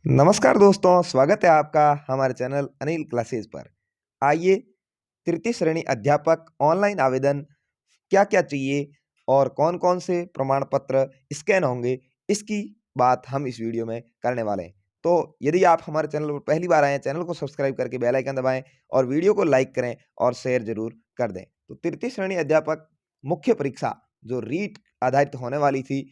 नमस्कार दोस्तों, स्वागत है आपका हमारे चैनल अनिल क्लासेस पर। आइए, तृतीय श्रेणी अध्यापक ऑनलाइन आवेदन क्या-क्या चाहिए और कौन-कौन से प्रमाण पत्र स्कैन होंगे, इसकी बात हम इस वीडियो में करने वाले हैं। तो यदि आप हमारे चैनल पर पहली बार आए हैं, चैनल को सब्सक्राइब करके बेल आइकन दबाएँ और वीडियो को लाइक करें और शेयर ज़रूर कर दें। तो तृतीय श्रेणी अध्यापक मुख्य परीक्षा जो रीट आधारित होने वाली थी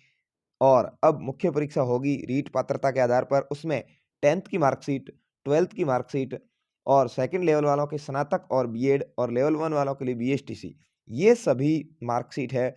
और अब मुख्य परीक्षा होगी रीट पात्रता के आधार पर, उसमें 10th की मार्कशीट, 12th की मार्कशीट और सेकंड लेवल वालों के स्नातक और बीएड और लेवल 1 वालों के लिए बीएसटीसी, ये सभी मार्कशीट है,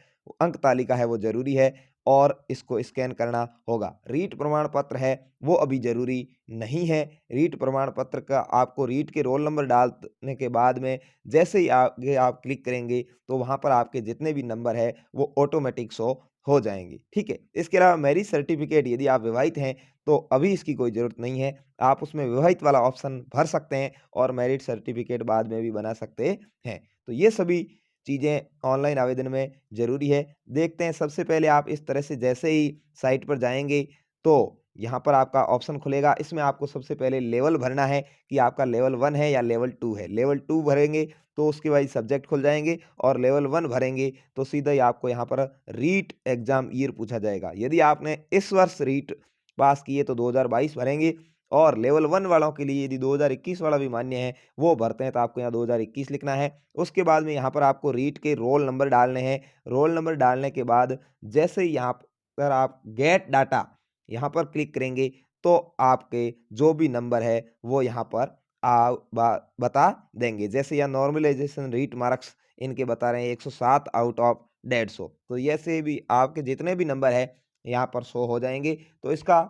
अंक तालिका है, वो ज़रूरी है और इसको स्कैन करना होगा। रीट प्रमाण पत्र है, वो अभी ज़रूरी नहीं है। रीट प्रमाण पत्र का आपको रीट के रोल नंबर डालने के बाद में जैसे ही आगे आप क्लिक करेंगे, तो वहाँ पर आपके जितने भी नंबर है, वो ऑटोमेटिक शो हो जाएँगी, ठीक है? इसके अलावा मैरिज सर्टिफ़िकेट, यदि आप विवाहित हैं, तो अभी इसकी कोई ज़रूरत नहीं है। आप उसमें विवाहित वाला ऑप्शन भर सकते हैं और मैरिज सर्टिफ़िकेट बाद में भी बना सकते हैं। तो ये सभी चीज़ें ऑनलाइन आवेदन में ज़रूरी है। देखते हैं, सबसे पहले आप इस तरह से जैसे ही साइट पर जाएँगे, तो यहाँ पर आपका ऑप्शन खुलेगा। इसमें आपको सबसे पहले लेवल भरना है कि आपका लेवल 1 है या लेवल 2 है। लेवल 2 भरेंगे, तो उसके बाद सब्जेक्ट खुल जाएँगे और लेवल 1 भरेंगे, तो सीधा ही आपको यहाँ पर रीट एग्ज़ाम ईयर पूछा जाएगा। यदि आपने इस वर्ष रीट पास किए तो 2022 भरेंगे और लेवल 1 वालों के लिए यदि 2021 वाला भी मान्य है, वो भरते हैं, तो आपको यहाँ 2021 लिखना है। उसके बाद में यहाँ पर आपको रीट के रोल नंबर डालने हैं। रोल नंबर डालने के बाद जैसे ही यहाँ पर आप गेट डाटा यहाँ पर क्लिक करेंगे, तो आपके जो भी नंबर है, वो यहाँ पर आ बा बता देंगे। जैसे यहाँ नॉर्मलाइज़ेशन रीट मार्क्स इनके बता रहे हैं 107 आउट ऑफ 150, तो ऐसे भी आपके जितने भी नंबर है यहाँ पर शो हो जाएँगे। तो इसका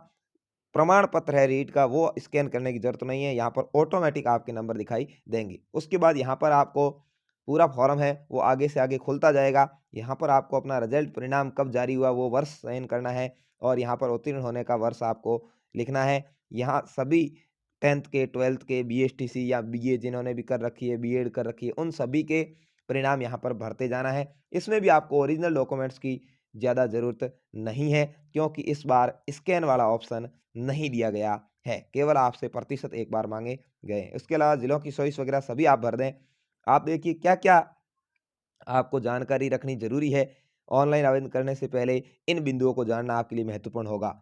प्रमाण पत्र है रीट का, वो स्कैन करने की ज़रूरत नहीं है, यहाँ पर ऑटोमेटिक आपके नंबर दिखाई देंगे। उसके बाद यहाँ पर आपको पूरा फॉर्म है, वो आगे से आगे खुलता जाएगा। यहाँ पर आपको अपना रिज़ल्ट परिणाम कब जारी हुआ, वो वर्ष चयन करना है और यहाँ पर उत्तीर्ण होने का वर्ष आपको लिखना है। यहाँ सभी 10th के, 12th के, बीएसटीसी या बीए जिन्होंने भी कर रखी है, बीएड कर रखी है, उन सभी के परिणाम यहाँ पर भरते जाना है। इसमें भी आपको ओरिजिनल डॉक्यूमेंट्स की ज़्यादा ज़रूरत नहीं है, क्योंकि इस बार स्कैन वाला ऑप्शन नहीं दिया गया है, केवल आपसे प्रतिशत एक बार माँगे गए हैं। इसके अलावा ज़िलों की चॉइस वगैरह सभी आप भर दें। आप देखिए क्या-क्या आपको जानकारी रखनी ज़रूरी है, ऑनलाइन आवेदन करने से पहले इन बिंदुओं को जानना आपके लिए महत्वपूर्ण होगा।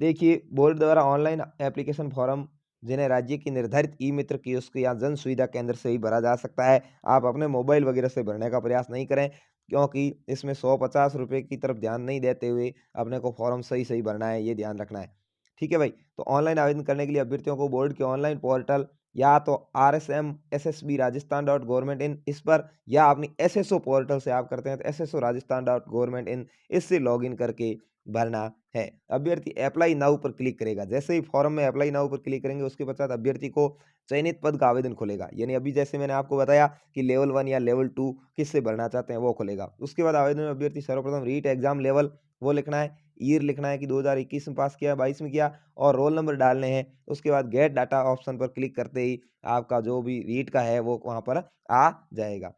देखिए, बोर्ड द्वारा ऑनलाइन एप्लीकेशन फॉर्म जिन्हें राज्य की निर्धारित ई-मित्र कियोस्क या जन सुविधा केंद्र से ही भरा जा सकता है। आप अपने मोबाइल वगैरह से भरने का प्रयास नहीं करें, क्योंकि इसमें 150 रुपए की तरफ ध्यान नहीं देते हुए अपने को फॉर्म सही-सही भरना है, ये ध्यान रखना है। ठीक है भाई? तो ऑनलाइन आवेदन करने के लिए अभ्यर्थियों को बोर्ड के ऑनलाइन पोर्टल या तो RSM SSB Rajasthan dot government in इस पर, या अपनी एसएसओ पोर्टल से आप करते हैं तो SSO Rajasthan dot government in इससे लॉगिन करके भरना है। अभ्यर्थी अप्लाई नाउ पर क्लिक करेगा। जैसे ही फॉर्म में अप्लाई नाउ पर क्लिक करेंगे, उसके पश्चात अभ्यर्थी को चयनित पद का आवेदन खुलेगा। यानी अभी जैसे मैंने आपको बताया कि लेवल 1 या लेवल 2 किससे भरना चाहते हैं, वो खुलेगा। उसके बाद आवेदन में अभ्यर्थी सर्वप्रथम रीट एग्जाम लेवल वो लिखना है, ईयर लिखना है कि 2021 में पास किया, 22 में किया और रोल नंबर डालने हैं। उसके बाद गेट डाटा ऑप्शन पर क्लिक करते ही आपका जो भी रीट का है वो वहाँ पर आ जाएगा।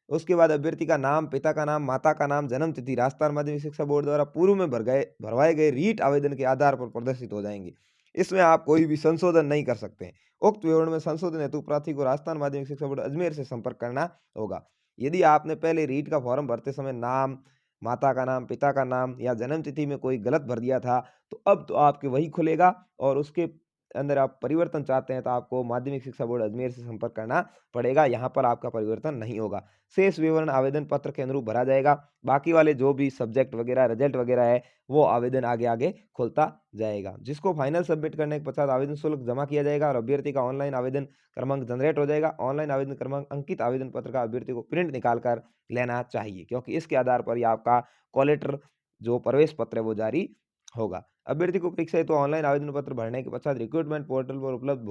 उसके बाद अभ्यर्थी का नाम, पिता का नाम, माता का नाम, जन्म तिथि राजस्थान माध्यमिक शिक्षा बोर्ड द्वारा पूर्व में भरवाए गए रीट आवेदन के आधार पर प्रदर्शित हो जाएँगे। इसमें आप कोई भी संशोधन नहीं कर सकते हैं। उक्त विवरण में संशोधन हेतु प्रार्थी को राजस्थान माध्यमिक शिक्षा बोर्ड अजमेर से संपर्क करना होगा। यदि आपने पहले रीट का फॉर्म भरते समय नाम, माता का नाम, पिता का नाम या जन्म तिथि में कोई गलत भर दिया था, तो अब तो आपके वही खुलेगा और उसके अंदर आप परिवर्तन चाहते हैं, तो आपको माध्यमिक शिक्षा बोर्ड अजमेर से संपर्क करना पड़ेगा। यहाँ पर आपका परिवर्तन नहीं होगा। शेष विवरण आवेदन पत्र के अनुरूप भरा जाएगा। बाकी वाले जो भी सब्जेक्ट वगैरह, रिजल्ट वगैरह है, वो आवेदन आगे-आगे खुलता जाएगा। जिसको फाइनल सबमिट करने के पश्चात आवेदन शुल्क जमा किया जाएगा और अभ्यर्थी का ऑनलाइन आवेदन क्रमांक जनरेट हो जाएगा। ऑनलाइन आवेदन क्रमांक अंकित आवेदन पत्र का अभ्यर्थी को प्रिंट निकाल कर लेना चाहिए, क्योंकि इसके आधार पर ही आपका कॉलेटर जो प्रवेश पत्र है वो जारी होगा। अभ्यर्थी को परीक्षा हेतु ऑनलाइन आवेदन पत्र भरने के पश्चात रिक्रूटमेंट पोर्टल पर उपलब्ध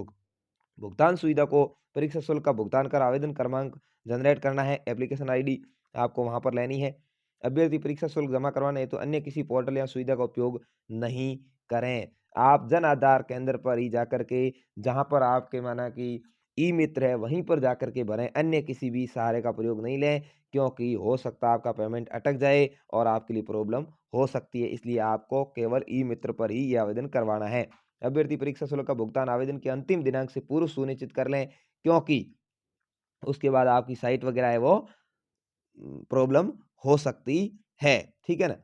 भुगतान सुविधा को परीक्षा शुल्क का भुगतान कर आवेदन क्रमांक जनरेट करना है। एप्लीकेशन आईडी आपको वहां पर लेनी है। अभ्यर्थी परीक्षा शुल्क जमा करवाने हेतु अन्य किसी पोर्टल या सुविधा का उपयोग नहीं करें। आप जन आधार केंद्र पर ही जाकर के, जहां पर आपके माना कि ई मित्र है, वहीं पर जाकर के भरें। अन्य किसी भी सहारे का प्रयोग नहीं लें, क्योंकि हो सकता है आपका पेमेंट अटक जाए और आपके लिए प्रॉब्लम हो सकती है। इसलिए आपको केवल ई मित्र पर ही ये आवेदन करवाना है। अभ्यर्थी परीक्षा शुल्क का भुगतान आवेदन के अंतिम दिनांक से पूर्व सुनिश्चित कर लें, क्योंकि उसके बाद आपकी साइट वगैरह है वो प्रॉब्लम हो सकती है, ठीक है ना?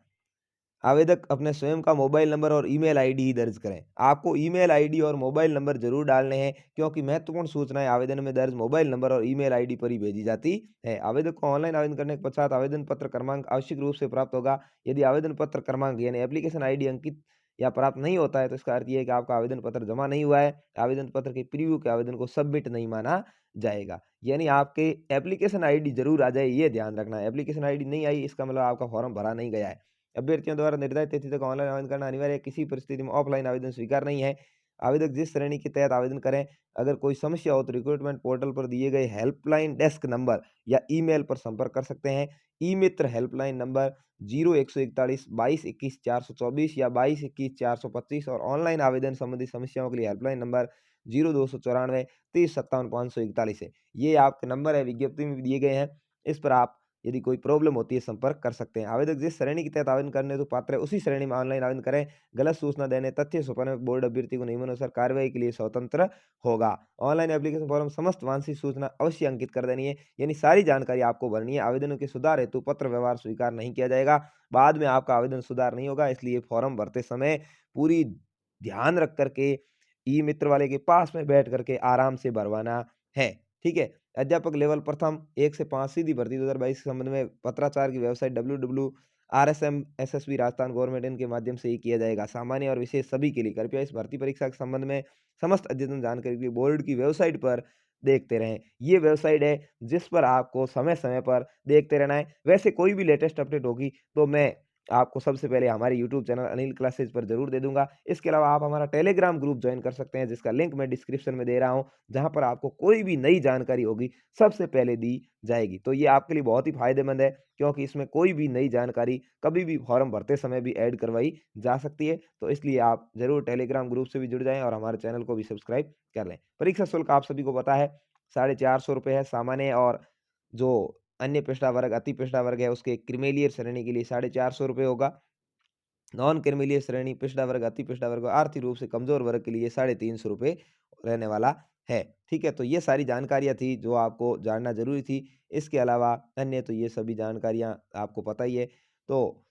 आवेदक अपने स्वयं का मोबाइल नंबर और ईमेल आईडी ही दर्ज करें। आपको ईमेल आईडी और मोबाइल नंबर ज़रूर डालने हैं, क्योंकि महत्वपूर्ण सूचनाएँ आवेदन में दर्ज मोबाइल नंबर और ईमेल आईडी पर ही भेजी जाती है। आवेदक को ऑनलाइन आवेदन करने के पश्चात आवेदन पत्र क्रमांक आवश्यक रूप से प्राप्त होगा। यदि आवेदन पत्र क्रमांक यानी एप्लीकेशन आईडी अंकित या प्राप्त नहीं होता है, तो इसका अर्थ ये है कि आपका आवेदन पत्र जमा नहीं हुआ है। आवेदन पत्र के प्रीव्यू के आवेदन को सबमिट नहीं माना जाएगा। यानी आपके एप्लीकेशन आईडी ज़रूर आ जाए, ये ध्यान रखना है। एप्लीकेशन आईडी नहीं आई, इसका मतलब आपका फॉर्म भरा नहीं गया है। अभ्यर्थियों द्वारा निर्धारित तिथि तक ऑनलाइन आवेदन करना अनिवार्य है, किसी परिस्थिति में ऑफलाइन आवेदन स्वीकार नहीं है। आवेदक जिस श्रेणी के तहत आवेदन करें, अगर कोई समस्या हो तो रिक्रूटमेंट पोर्टल पर दिए गए हेल्पलाइन डेस्क नंबर या ईमेल पर संपर्क कर सकते हैं। ई मित्र हेल्पलाइन नंबर 0141 22 21 424 या 22 21 425 और ऑनलाइन आवेदन संबंधी समस्याओं के लिए हेल्पलाइन नंबर 0294 30 57 541 है। ये आपके नंबर है, विज्ञप्ति में भी दिए गए हैं। इस पर आप यदि कोई प्रॉब्लम होती है संपर्क कर सकते हैं। आवेदक जिस श्रेणी के तहत आवेदन करने हेतु पात्र है, उसी श्रेणी में ऑनलाइन आवेदन करें। गलत सूचना देने, तथ्य छुपाने में बोर्ड अभ्यर्थी को नियमानुसार कार्रवाई के लिए स्वतंत्र होगा। ऑनलाइन एप्लीकेशन फॉर्म समस्त वांछित सूचना अवश्य अंकित कर देनी है, यानी सारी जानकारी आपको भरनी है। आवेदनों के सुधार हेतु पत्र व्यवहार स्वीकार नहीं किया जाएगा। बाद में आपका आवेदन सुधार नहीं होगा, इसलिए फॉर्म भरते समय पूरी ध्यान रख करके ई मित्र वाले के पास में बैठ करके आराम से भरवाना है, ठीक है? अध्यापक लेवल प्रथम 1 से 5 सीधी भर्ती 2022 के संबंध में पत्राचार की वेबसाइट www.rsm-SSB राजस्थान गवर्नमेंट इनके माध्यम से ही किया जाएगा। सामान्य और विशेष सभी के लिए कृपया इस भर्ती परीक्षा के संबंध में समस्त अद्यतन जानकारी के लिए बोर्ड की वेबसाइट पर देखते रहें। ये वेबसाइट है जिस पर आपको समय-समय पर देखते रहना है। वैसे कोई भी लेटेस्ट अपडेट होगी तो मैं आपको सबसे पहले हमारे यूट्यूब चैनल अनिल क्लासेज पर ज़रूर दे दूँगा। इसके अलावा आप हमारा टेलीग्राम ग्रुप जॉइन कर सकते हैं, जिसका लिंक मैं डिस्क्रिप्शन में दे रहा हूँ, जहाँ पर आपको कोई भी नई जानकारी होगी सबसे पहले दी जाएगी। तो ये आपके लिए बहुत ही फ़ायदेमंद है, क्योंकि इसमें कोई भी नई जानकारी कभी भी फॉर्म भरते समय भी ऐड करवाई जा सकती है। तो इसलिए आप ज़रूर टेलीग्राम ग्रुप से भी जुड़ जाएँ और हमारे चैनल को भी सब्सक्राइब कर लें। परीक्षा शुल्क आप सभी को पता है, ₹450 है सामान्य, और जो अन्य पिछड़ा वर्ग, अति पिछड़ा वर्ग है, उसके क्रीमिलियर श्रेणी के लिए ₹450 होगा। नॉन क्रीमिलियर श्रेणी, पिछड़ा वर्ग, अति पिछड़ा वर्ग और आर्थिक रूप से कमज़ोर वर्ग के लिए ₹350 रहने वाला है। ठीक है? तो ये सारी जानकारियाँ थी जो आपको जानना ज़रूरी थी। इसके अलावा अन्य तो ये सभी जानकारियाँ आपको पता ही है। तो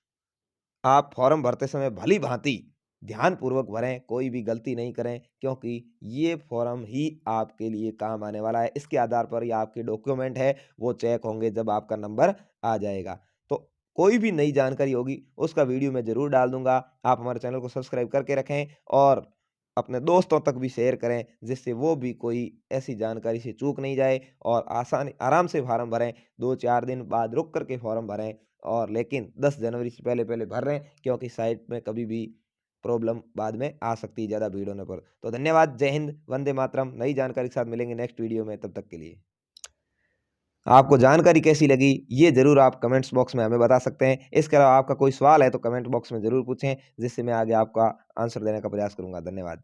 आप फॉर्म भरते समय भली-भाँति ध्यानपूर्वक भरें, कोई भी गलती नहीं करें, क्योंकि ये फॉर्म ही आपके लिए काम आने वाला है। इसके आधार पर ही आपके डॉक्यूमेंट है, वो चेक होंगे जब आपका नंबर आ जाएगा। तो कोई भी नई जानकारी होगी, उसका वीडियो मैं ज़रूर डाल दूँगा। आप हमारे चैनल को सब्सक्राइब करके रखें और अपने दोस्तों तक भी शेयर करें, जिससे वो भी कोई ऐसी जानकारी से चूक नहीं जाए और आराम से फार्म भरें। 2-4 दिन बाद रुक कर के फॉर्म भरें, और लेकिन 10 जनवरी से पहले-पहले भर लें, क्योंकि साइट में कभी भी प्रॉब्लम बाद में आ सकती है ज़्यादा भीड़ होने पर। तो धन्यवाद, जय हिंद, वंदे मातरम। नई जानकारी के साथ मिलेंगे नेक्स्ट वीडियो में, तब तक के लिए। आपको जानकारी कैसी लगी, ये ज़रूर आप कमेंट्स बॉक्स में हमें बता सकते हैं। इसके अलावा आपका कोई सवाल है तो कमेंट बॉक्स में ज़रूर पूछें, जिससे मैं आगे आपका आंसर देने का प्रयास करूँगा। धन्यवाद।